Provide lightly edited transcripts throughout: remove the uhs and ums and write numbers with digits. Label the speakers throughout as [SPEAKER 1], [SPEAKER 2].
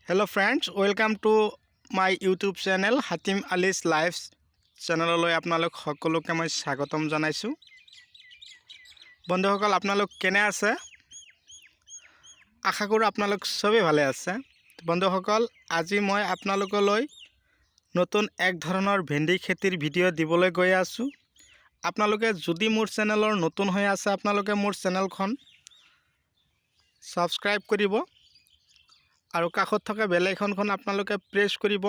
[SPEAKER 1] Hello friends, welcome to my YouTube channel Hatem Ali's Lives চেনেললৈ আপোনালোক সকলোকে মই স্বাগতম জনাইছো। বন্ধুসকল আপোনালোক কেনে আছে? আশা কৰো আপোনালোক সবেই ভালে আছে। বন্ধুসকল আজি মই আপোনালোকলৈ নতুন এক ধৰণৰ ভেন্দি খেতিৰ ভিডিও দিবলৈ গৈ আছো। আপোনালোকে যদি মোৰ চেনেলৰ নতুন হৈ আছে আপোনালোকে মোৰ চেনেলখন সাবস্ক্ৰাইব কৰিব আৰু কাষত থকা বেল আইকনখন আপোনালোকে প্ৰেছ কৰিব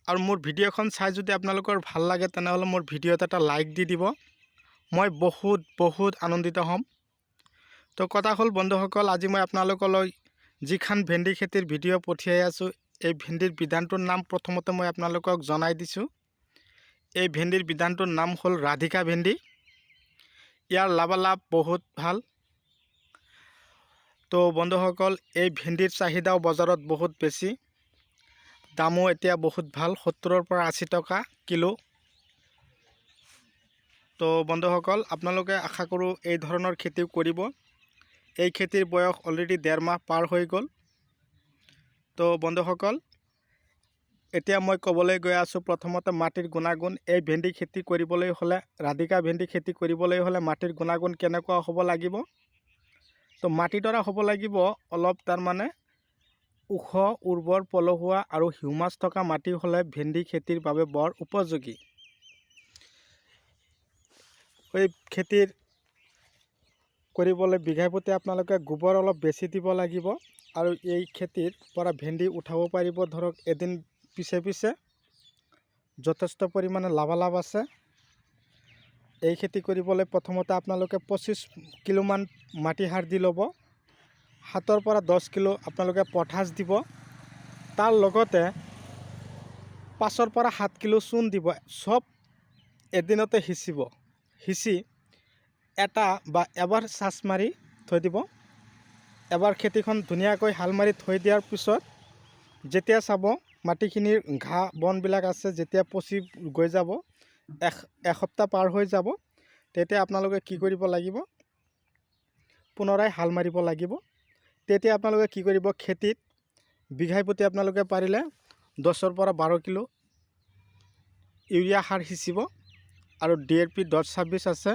[SPEAKER 1] আৰু মোৰ ভিডিওখন চাই যদি আপোনালোকৰ ভাল লাগে তেনেহলে মোৰ ভিডিওত এটা লাইক দি দিব। মই বহুত আনন্দিত হ'ম। তো কথা হ'ল বন্ধুসকল আজি মই আপোনালোকলৈ যিখান ভেন্দি খেতিৰ ভিডিও পঠিয়াই আছো এই ভেন্দিৰ বিধানটোৰ নাম প্ৰথমতে মই আপোনালোকক জনাই দিছো। এই ভেন্দিৰ বিধানটোৰ নাম হ'ল ৰাধিকা ভেন্দি। ইয়াৰ লাভালাভ বহুত ভাল। তো বন্ধুসকল এই ভেন্দিৰ চাহিদাও বজাৰত বহুত বেছি। দামো এতিয়া বহুত ভাল 70 পৰা 80 টকা কিলো। তো বন্ধুসকল আপোনালোকে আশা কৰো এই ধৰণৰ খেতি কৰিব। এই খেতিৰ বয়স অলৰেডি 1.5 মাহ পাৰ হৈ গ'ল। তো বন্ধুসকল এতিয়া মই ক'বলৈ গৈ আছো প্ৰথমতে মাটিৰ গুণাগুণ। এই ভেন্দি খেতি কৰিবলৈ হলে ৰাধিকা ভেন্দি খেতি কৰিবলৈ হলে মাটিৰ গুণাগুণ কেনেকুৱা হ'ব লাগিব। তো মাটিডৰা হ'ব লাগিব অলপ তাৰ মানে ওখ উৰ্বৰ পলসুৱা আৰু হিউমাছ থকা মাটি হলে ভেন্দি খেতিৰ বাবে বৰ উপযোগী। এই খেতিৰ কৰিবলৈ বিঘা প্ৰতি আপোনালোকে গোবৰ অলপ বেছি দিব লাগিব আৰু এই খেতিৰ পৰা ভেন্দি উঠাব পাৰিব ধৰক এদিন পিছে যথেষ্ট পৰিমাণে লাভালাভ আছে। এই খেতি কৰিবলৈ প্ৰথমতে আপোনালোকে 25 কিলো মান মাটি সাৰ দি ল'ব। 7 পৰা 10 কিলো আপোনালোকে পটাছ দিব। তাৰ লগতে 5 পৰা 7 কিলো চূণ দিব। সব এদিনতে হিচি এটা বা এবাৰ চাচ মাৰি থৈ দিব। এবাৰ খেতিখন ধুনীয়াকৈ হাল মাৰি থৈ দিয়াৰ পিছত যেতিয়া চাব মাটিখিনিৰ ঘাঁহ বনবিলাক আছে যেতিয়া পচি গৈ যাব এসপ্তাহ পাৰ হৈ যাব তেতিয়া আপোনালোকে কি কৰিব লাগিব পুনৰাই হাল মাৰিব লাগিব। তেতিয়া আপোনালোকে কি কৰিব খেতিত বিঘাই প্ৰতি আপোনালোকে পাৰিলে 10 পৰা 12 কিলো ইউৰিয়া সাৰ সিঁচিব আৰু DAP 1026 আছে।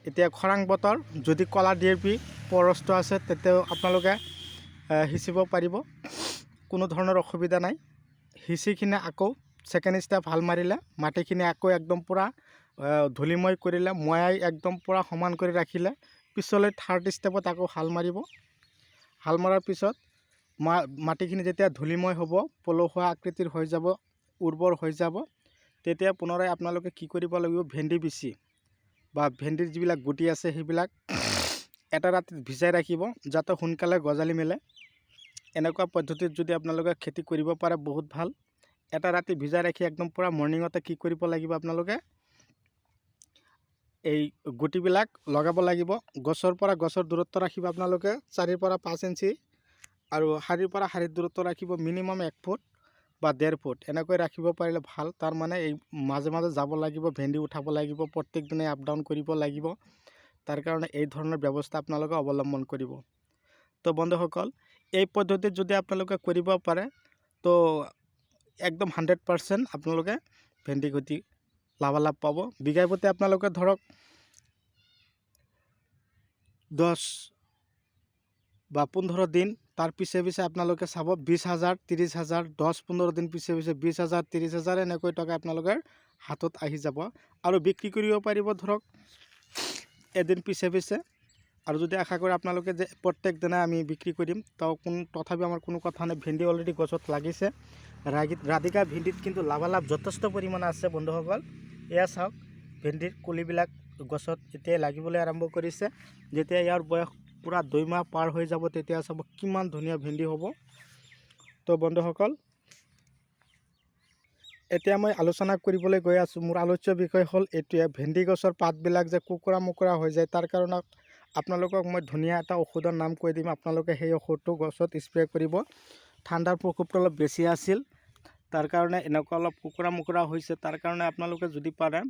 [SPEAKER 1] এতিয়া খৰাং বতৰ যদি কলা DAP পৰস্ত আছে তেতিয়াও আপোনালোকে সিঁচিব পাৰিব। কোনো ধৰণৰ অসুবিধা নাই। সিঁচিখিনি আকৌ সেকেন্ড ষ্টেপ হাল মাৰিলে মাটিখিনি আকৌ একদম পুৰা ধুলিময় কৰিলে ময়াই একদম পুৰা সমান কৰি ৰাখিলে পিছলৈ থাৰ্ড ষ্টেপত আকৌ হাল মাৰিব। হাল মৰাৰ পিছত মাটিখিনি যেতিয়া ধুলিময় হ'ব পলসুৱা আকৃতিৰ হৈ যাব উৰ্বৰ হৈ যাব তেতিয়া পুনৰাই আপোনালোকে কি কৰিব লাগিব ভেন্দি বিচি বা ভেন্দিৰ যিবিলাক গুটি আছে সেইবিলাক এটা ৰাতি ভিজাই ৰাখিব যাতে সোনকালে গজালি মেলে। এনেকুৱা পদ্ধতিত যদি আপোনালোকে খেতি কৰিব পাৰে বহুত ভাল। এটা ৰাতি ভিজাই ৰাখি একদম পুৰা মৰ্নিংতে কি কৰিব লাগিব আপোনালোকে এই গুটিবিলাক লগাব লাগিব। গছৰ পৰা গছৰ দূৰত্ব ৰাখিব আপোনালোকে 4 পৰা 5 ইঞ্চি আৰু শাৰীৰ পৰা শাৰীৰ দূৰত্ব ৰাখিব মিনিমাম 1 ফুট বা 1.5 ফুট এনেকৈ ৰাখিব পাৰিলে ভাল। তাৰ মানে এই মাজে যাব লাগিব ভেন্দি উঠাব লাগিব প্ৰত্যেক দিনে আপ ডাউন কৰিব লাগিব। তাৰ কাৰণে এই ধৰণৰ ব্যৱস্থা আপোনালোকে অৱলম্বন কৰিব। তো বন্ধুসকল এই পদ্ধতিত যদি আপোনালোকে কৰিব পাৰে তো একদম 100% আপোনালোকে ভেন্দি খেতি লাভালাভ পাব। বিঘাই প্ৰতি আপোনালোকে ধৰক 10 বা 15 দিন তাৰ পিছে আপোনালোকে চাব 20,000 30,000 10-15 দিন পিছে 20,000 30,000 এনেকৈ টকা আপোনালোকৰ হাতত আহি যাব আৰু বিক্ৰী কৰিব পাৰিব ধৰক এদিন পিছে আৰু যদি আশা কৰে আপোনালোকে যে প্ৰত্যেক দিনা আমি বিক্ৰী কৰিম তথাপি আমাৰ কোনো কথা নাই। ভেন্দি অলৰেডি গছত লাগিছে। ৰাধিকা ভেন্দিত কিন্তু লাভালাভ যথেষ্ট পৰিমাণে আছে বন্ধুসকল। এয়া চাওক ভেন্দিৰ কলিবিলাক গছত এতিয়া লাগিবলৈ আৰম্ভ কৰিছে। যেতিয়া ইয়াৰ বয়স পুৰা 2 মাহ পাৰ হৈ যাব তেতিয়া চাব কিমান ধুনীয়া ভেন্দি হ'ব। তো বন্ধুসকল এতিয়া মই আলোচনা কৰিবলৈ গৈ আছো। মোৰ আলোচ্য বিষয় হ'ল এইটোৱে ভেন্দি গছৰ পাতবিলাক যে কুকুৰা হৈ যায় তাৰ কাৰণে আপোনালোকক মই ধুনীয়া এটা ঔষধৰ নাম কৈ দিম। আপোনালোকে সেই ঔষধটো গছত স্প্ৰে কৰিব। ঠাণ্ডাৰ প্ৰকোপটো অলপ বেছি আছিল তাৰ কাৰণে এনেকুৱা অলপ কুকুৰা হৈছে। তাৰ কাৰণে আপোনালোকে যদি পাৰে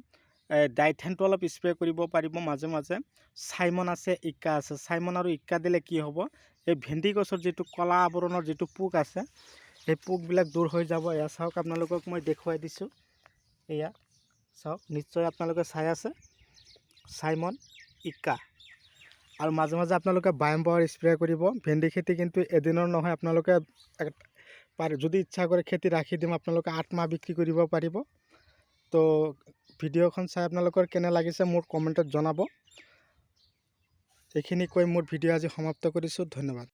[SPEAKER 1] ডাইথেনটো অলপ স্প্ৰে কৰিব পাৰিব মাজে। চাইমন আছে ইক্কা আছে। চাইমন আৰু ইক্কা দিলে কি হ'ব এই ভেন্দি গছৰ যিটো কলা আৱৰণৰ যিটো পোক আছে সেই পোকবিলাক দূৰ হৈ যাব। এয়া চাওক, আপোনালোকক মই দেখুৱাই দিছোঁ। এয়া চাওক, নিশ্চয় আপোনালোকে চাই আছে, চাইমন ইকা। আৰু মাজে মাজে আপোনালোকে বায়ম পাৱাৰ স্প্ৰে কৰিব। ভেন্দি খেতি কিন্তু এদিনৰ নহয়, আপোনালোকে যদি ইচ্ছা কৰে খেতি ৰাখি দিম, আপোনালোকে 8 মাহ বিক্ৰী কৰিব পাৰিব। তো ভিডিঅ'খন চাই আপোনালোকৰ কেনে লাগিছে মোৰ কমেণ্টত জনাব। এইখিনি কৈ মোৰ ভিডিঅ' আজি সমাপ্ত কৰিছোঁ। ধন্যবাদ।